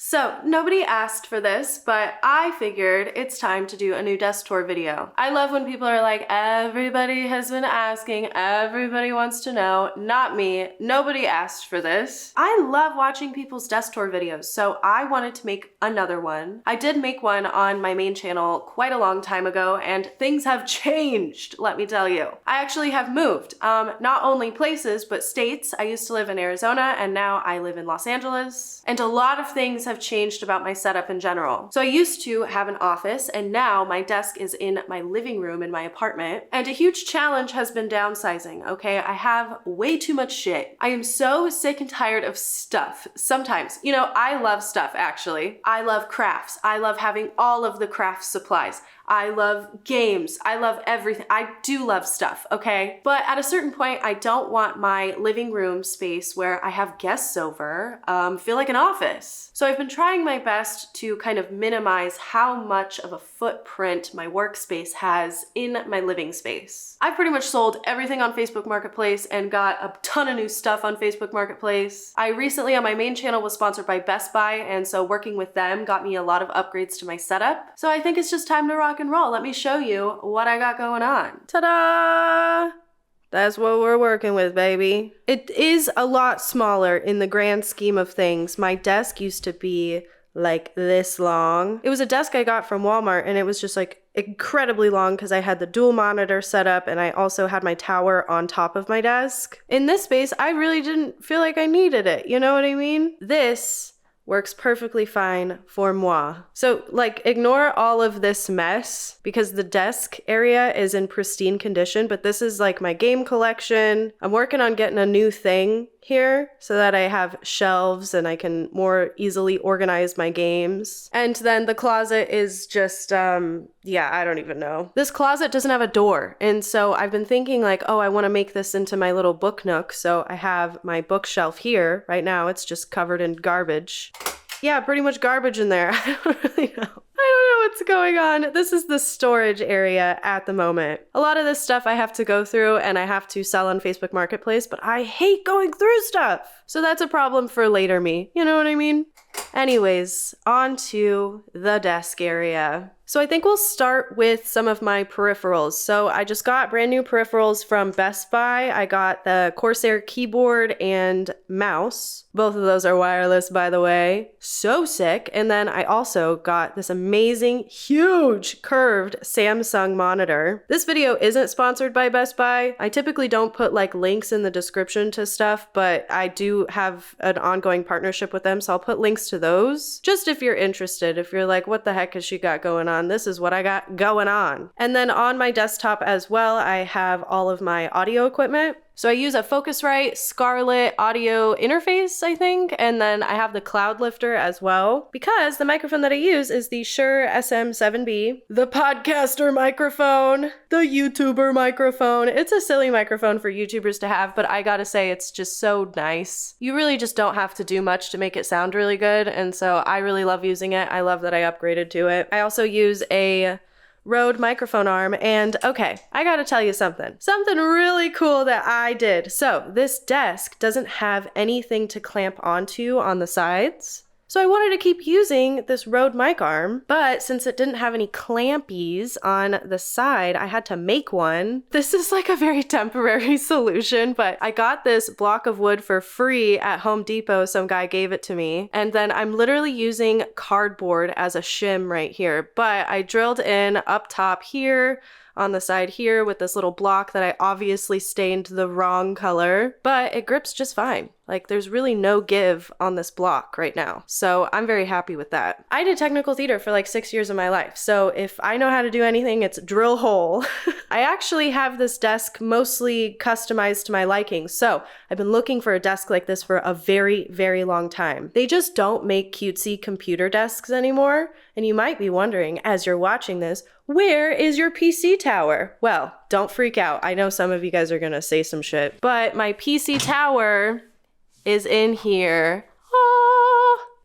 So nobody asked for this, but I figured it's time to do a new desk tour video. I love when people are like, everybody has been asking, everybody wants to know. Not me, nobody asked for this. I love watching people's desk tour videos, so I wanted to make another one. I did make one on my main channel quite a long time ago, and things have changed, let me tell you. I actually have moved, not only places, but states. I used to live in Arizona, and now I live in Los Angeles. And a lot of things have changed about my setup in general. So I used to have an office, and now my desk is in my living room in my apartment. And a huge challenge has been downsizing, okay? I have way too much shit. I am so sick and tired of stuff. Sometimes, you know, I love stuff actually. I love crafts. I love having all of the craft supplies. I love games. I love everything. I do love stuff, okay? But at a certain point, I don't want my living room space where I have guests over feel like an office. So I've been trying my best to kind of minimize how much of a footprint my workspace has in my living space. I've pretty much sold everything on Facebook Marketplace and got a ton of new stuff on Facebook Marketplace. I recently on my main channel was sponsored by Best Buy, and so working with them got me a lot of upgrades to my setup. So I think it's just time to rock and roll. Let me show you what I got going on. Ta-da! That's what we're working with, baby. It is a lot smaller in the grand scheme of things. My desk used to be like this long. It was a desk I got from Walmart, and it was just like incredibly long because I had the dual monitor set up and I also had my tower on top of my desk. In this space, I really didn't feel like I needed it. You know what I mean? This works perfectly fine for moi. So like ignore all of this mess because the desk area is in pristine condition, but this is like my game collection. I'm working on getting a new thing here so that I have shelves and I can more easily organize my games. And then the closet is just, yeah, I don't even know. This closet doesn't have a door. And so I've been thinking like, oh, I want to make this into my little book nook. So I have my bookshelf here. Right now it's just covered in garbage. Yeah, pretty much garbage in there. I don't really know. I don't know what's going on. This is the storage area at the moment. A lot of this stuff I have to go through and I have to sell on Facebook Marketplace, but I hate going through stuff. So that's a problem for later me. You know what I mean? Anyways, on to the desk area. So I think we'll start with some of my peripherals. So I just got brand new peripherals from Best Buy. I got the Corsair keyboard and mouse. Both of those are wireless, by the way. So sick. And then I also got this amazing, huge, curved Samsung monitor. This video isn't sponsored by Best Buy. I typically don't put like links in the description to stuff, but I do have an ongoing partnership with them, so I'll put links to those. Just if you're interested, if you're like, what the heck has she got going on? This is what I got going on. And then on my desktop as well, I have all of my audio equipment. So I use a Focusrite Scarlett audio interface, I think, and then I have the Cloud Lifter as well, because the microphone that I use is the Shure SM7B, the podcaster microphone, the YouTuber microphone. It's a silly microphone for YouTubers to have, but I gotta say it's just so nice. You really just don't have to do much to make it sound really good, and so I really love using it. I love that I upgraded to it. I also use a Rode microphone arm, and okay, I gotta tell you something really cool that I did. So this desk doesn't have anything to clamp onto on the sides. So I wanted to keep using this Rode mic arm, but since it didn't have any clampies on the side, I had to make one. This is like a very temporary solution, but I got this block of wood for free at Home Depot. Some guy gave it to me. And then I'm literally using cardboard as a shim right here, but I drilled in up top here, on the side here with this little block that I obviously stained the wrong color, but it grips just fine. Like there's really no give on this block right now. So I'm very happy with that. I did technical theater for like 6 years of my life. So if I know how to do anything, it's drill hole. I actually have this desk mostly customized to my liking. So I've been looking for a desk like this for a very, very long time. They just don't make cutesy computer desks anymore. And you might be wondering as you're watching this, where is your PC tower? Well, don't freak out. I know some of you guys are gonna say some shit, but my PC tower is in here.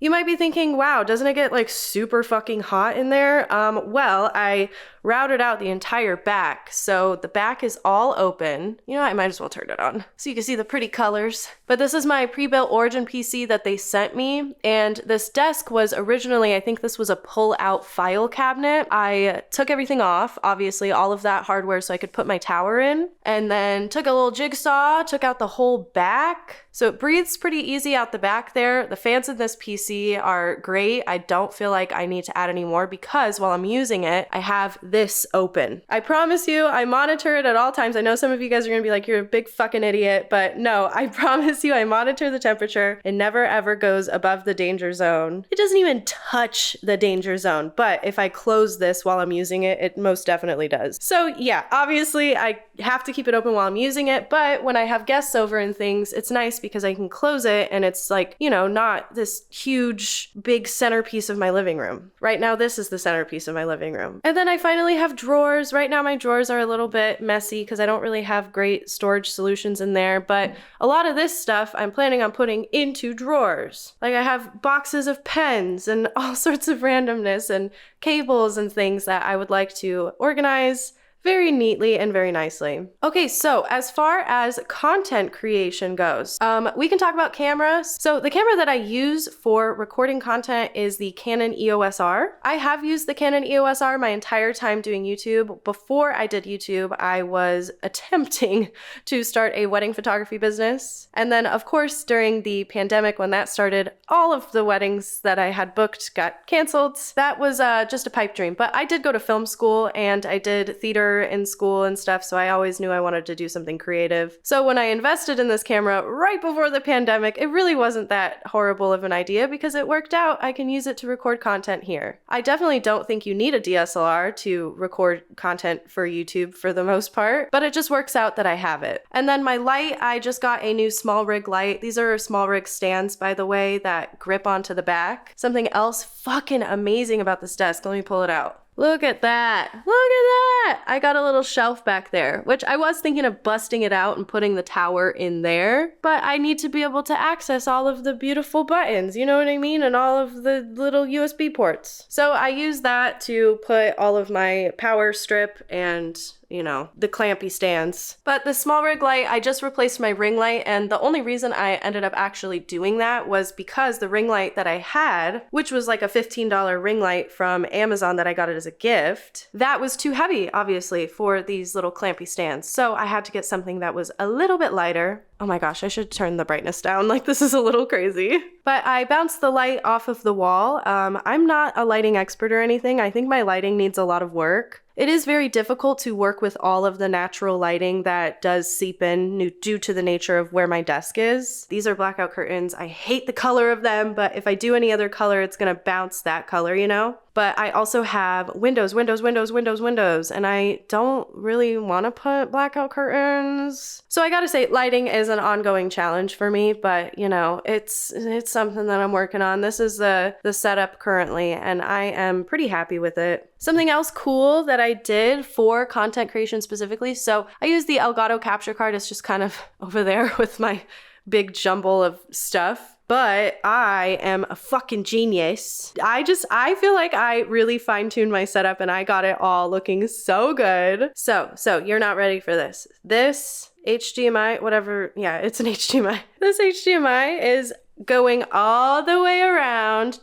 You might be thinking, wow, doesn't it get like super fucking hot in there? Well, I routed out the entire back. So the back is all open. You know, I might as well turn it on so you can see the pretty colors. But this is my pre-built Origin PC that they sent me. And this desk was originally, I think this was a pull-out file cabinet. I took everything off, obviously all of that hardware so I could put my tower in. And then took a little jigsaw, took out the whole back. So it breathes pretty easy out the back there. The fans in this PC are great. I don't feel like I need to add any more because while I'm using it, I have this open. I promise you, I monitor it at all times. I know some of you guys are gonna be like, you're a big fucking idiot, but no, I promise you, I monitor the temperature. It never ever goes above the danger zone. It doesn't even touch the danger zone, but if I close this while I'm using it, it most definitely does. So yeah, obviously I have to keep it open while I'm using it, but when I have guests over and things, it's nice because I can close it and it's like, you know, not this huge, big centerpiece of my living room. Right now, this is the centerpiece of my living room. And then I finally have drawers. Right now, my drawers are a little bit messy because I don't really have great storage solutions in there, but a lot of this stuff I'm planning on putting into drawers. Like I have boxes of pens and all sorts of randomness and cables and things that I would like to organize very neatly and very nicely. Okay, so as far as content creation goes, we can talk about cameras. So the camera that I use for recording content is the Canon EOS R. I have used the Canon EOS R my entire time doing YouTube. Before I did YouTube, I was attempting to start a wedding photography business. And then of course, during the pandemic, when that started, all of the weddings that I had booked got canceled. That was just a pipe dream, but I did go to film school and I did theater in school and stuff, so I always knew I wanted to do something creative. So when I invested in this camera right before the pandemic, it really wasn't that horrible of an idea because it worked out. I can use it to record content here. I definitely don't think you need a DSLR to record content for YouTube for the most part, but it just works out that I have it. And then my light, I just got a new small rig light. These are small rig stands, by the way, that grip onto the back. Something else fucking amazing about this desk. Let me pull it out. Look at that. Look at that. I got a little shelf back there, which I was thinking of busting it out and putting the tower in there, but I need to be able to access all of the beautiful buttons, you know what I mean? And all of the little USB ports. So I use that to put all of my power strip and you know, the clampy stands. But the small rig light, I just replaced my ring light, and the only reason I ended up actually doing that was because the ring light that I had, which was like a $15 ring light from Amazon that I got it as a gift, that was too heavy, obviously, for these little clampy stands. So I had to get something that was a little bit lighter. Oh my gosh, I should turn the brightness down, like this is a little crazy. But I bounced the light off of the wall. I'm not a lighting expert or anything. I think my lighting needs a lot of work. It is very difficult to work with all of the natural lighting that does seep in due to the nature of where my desk is. These are blackout curtains. I hate the color of them, but if I do any other color, it's gonna bounce that color, you know? But I also have windows, and I don't really want to put blackout curtains. So I gotta say, lighting is an ongoing challenge for me, but you know, it's something that I'm working on. This is the setup currently, and I am pretty happy with it. Something else cool that I did for content creation specifically, so I use the Elgato capture card. It's just kind of over there with my big jumble of stuff. But I am a fucking genius. I feel like I really fine-tuned my setup and I got it all looking so good. So you're not ready for this. This HDMI, whatever, yeah, it's an HDMI. This HDMI is going all the way around,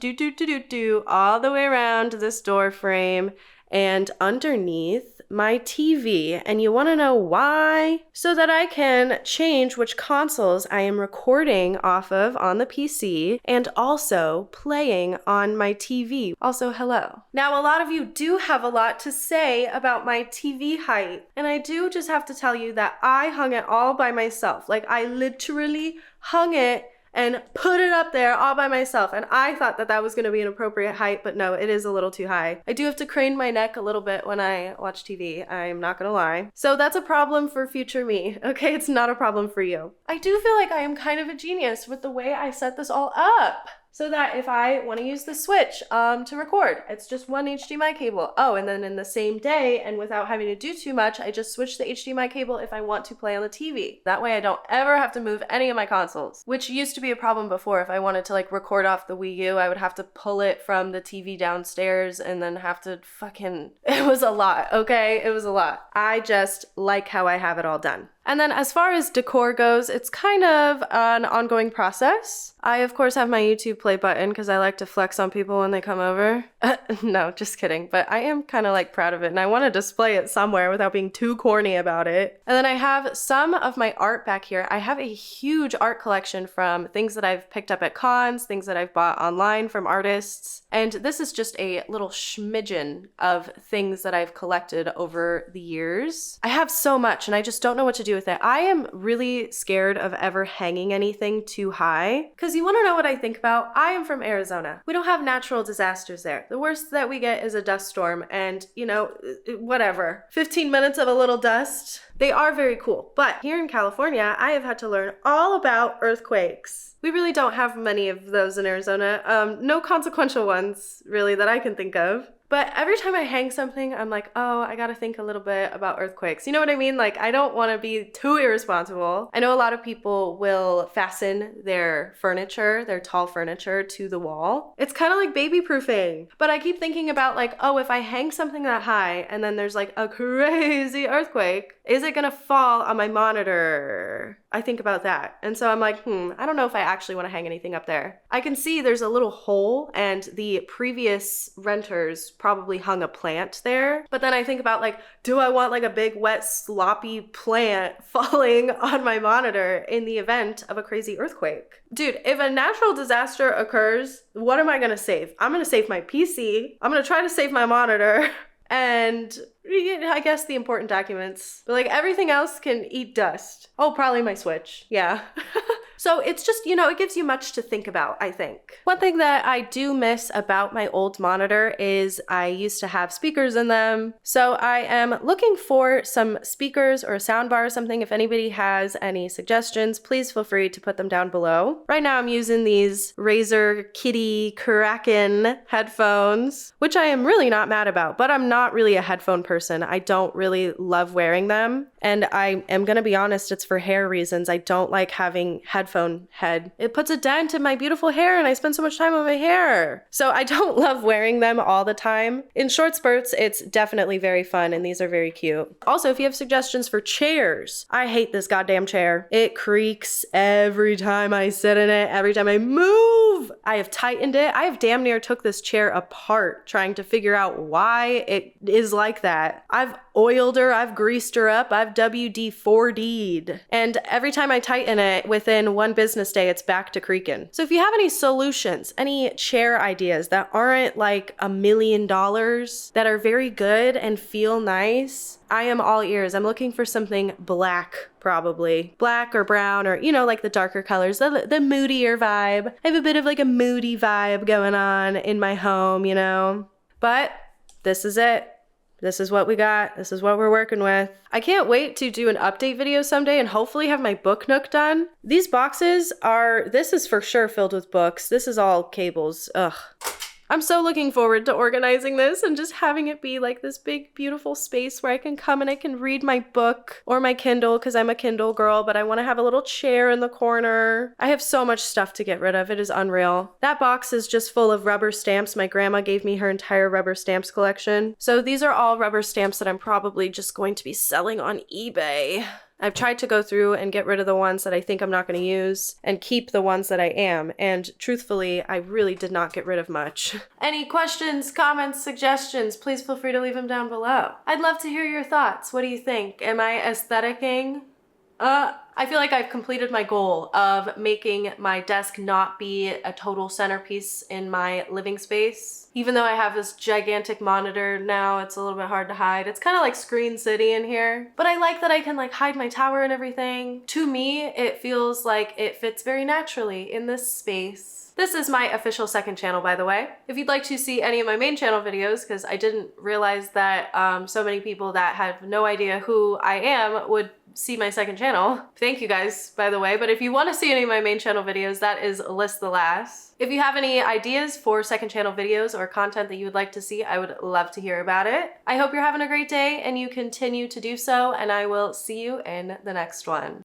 all the way around this door frame and underneath my TV. And you want to know why? So that I can change which consoles I am recording off of on the PC and also playing on my TV. Also, hello. Now, a lot of you do have a lot to say about my TV height. And I do just have to tell you that I hung it all by myself. Like I literally hung it and put it up there all by myself. And I thought that that was gonna be an appropriate height, but no, it is a little too high. I do have to crane my neck a little bit when I watch TV, I'm not gonna lie. So that's a problem for future me, okay? It's not a problem for you. I do feel like I am kind of a genius with the way I set this all up. so that if I want to use the Switch to record, it's just one HDMI cable. Oh, and then in the same day and without having to do too much, I just switch the HDMI cable if I want to play on the TV. That way I don't ever have to move any of my consoles, which used to be a problem before. If I wanted to like record off the Wii U, I would have to pull it from the TV downstairs and then have to it was a lot, okay? It was a lot. I just like how I have it all done. And then as far as decor goes, it's kind of an ongoing process. I, of course, have my YouTube play button because I like to flex on people when they come over. No, just kidding. But I am kind of like proud of it and I want to display it somewhere without being too corny about it. And then I have some of my art back here. I have a huge art collection from things that I've picked up at cons, things that I've bought online from artists. And this is just a little schmidgen of things that I've collected over the years. I have so much and I just don't know what to do with it. I am really scared of ever hanging anything too high because you want to know what I think about? I am from Arizona. We don't have natural disasters there. The worst that we get is a dust storm and, you know, whatever. 15 minutes of a little dust. They are very cool. But here in California, I have had to learn all about earthquakes. We really don't have many of those in Arizona. No consequential ones, really, that I can think of. But every time I hang something, I'm like, oh, I gotta think a little bit about earthquakes. You know what I mean? Like, I don't want to be too irresponsible. I know a lot of people will fasten their furniture, their tall furniture, to the wall. It's kind of like baby-proofing. But I keep thinking about like, oh, if I hang something that high and then there's like a crazy earthquake, is it gonna fall on my monitor? I think about that. And so I'm like, I don't know if I actually want to hang anything up there. I can see there's a little hole and the previous renters probably hung a plant there. But then I think about like, do I want like a big wet sloppy plant falling on my monitor in the event of a crazy earthquake? Dude, if a natural disaster occurs, what am I gonna save? I'm gonna save my PC. I'm gonna try to save my monitor. And I guess the important documents. But like everything else can eat dust. Oh, probably my Switch. Yeah. So it's just, you know, it gives you much to think about, I think. One thing that I do miss about my old monitor is I used to have speakers in them. So I am looking for some speakers or a soundbar or something. If anybody has any suggestions, please feel free to put them down below. Right now I'm using these Razer Kitty Kraken headphones, which I am really not mad about, but I'm not really a headphone person. I don't really love wearing them. And I am gonna be honest, it's for hair reasons. I don't like having headphone head. It puts a dent in my beautiful hair and I spend so much time on my hair. So I don't love wearing them all the time. In short spurts, it's definitely very fun and these are very cute. Also, if you have suggestions for chairs, I hate this goddamn chair. It creaks every time I sit in it, every time I move. I have tightened it. I have damn near took this chair apart trying to figure out why it is like that. I've oiled her, I've greased her up, I've WD-4D'd. And every time I tighten it, within one business day, it's back to creaking. So if you have any solutions, any chair ideas that aren't like $1 million, that are very good and feel nice, I am all ears. I'm looking for something black, probably. Black or brown or, you know, like the darker colors, the moodier vibe. I have a bit of like a moody vibe going on in my home, you know? But this is it. This is what we got. This is what we're working with. I can't wait to do an update video someday and hopefully have my book nook done. These boxes this is for sure filled with books. This is all cables. Ugh. I'm so looking forward to organizing this and just having it be like this big, beautiful space where I can come and I can read my book or my Kindle because I'm a Kindle girl, but I want to have a little chair in the corner. I have so much stuff to get rid of. It is unreal. That box is just full of rubber stamps. My grandma gave me her entire rubber stamps collection. So these are all rubber stamps that I'm probably just going to be selling on eBay. I've tried to go through and get rid of the ones that I think I'm not going to use and keep the ones that I am. And truthfully, I really did not get rid of much. Any questions, comments, suggestions, please feel free to leave them down below. I'd love to hear your thoughts. What do you think? Am I aestheticing? I feel like I've completed my goal of making my desk not be a total centerpiece in my living space. Even though I have this gigantic monitor now, it's a little bit hard to hide. It's kind of like Screen City in here, but I like that I can like hide my tower and everything. To me, it feels like it fits very naturally in this space. This is my official second channel, by the way. If you'd like to see any of my main channel videos, because I didn't realize that so many people that have no idea who I am would see my second channel. Thank you guys, by the way. But if you want to see any of my main channel videos, that is Liss the Lass. If you have any ideas for second channel videos or content that you would like to see, I would love to hear about it. I hope you're having a great day and you continue to do so, and I will see you in the next one.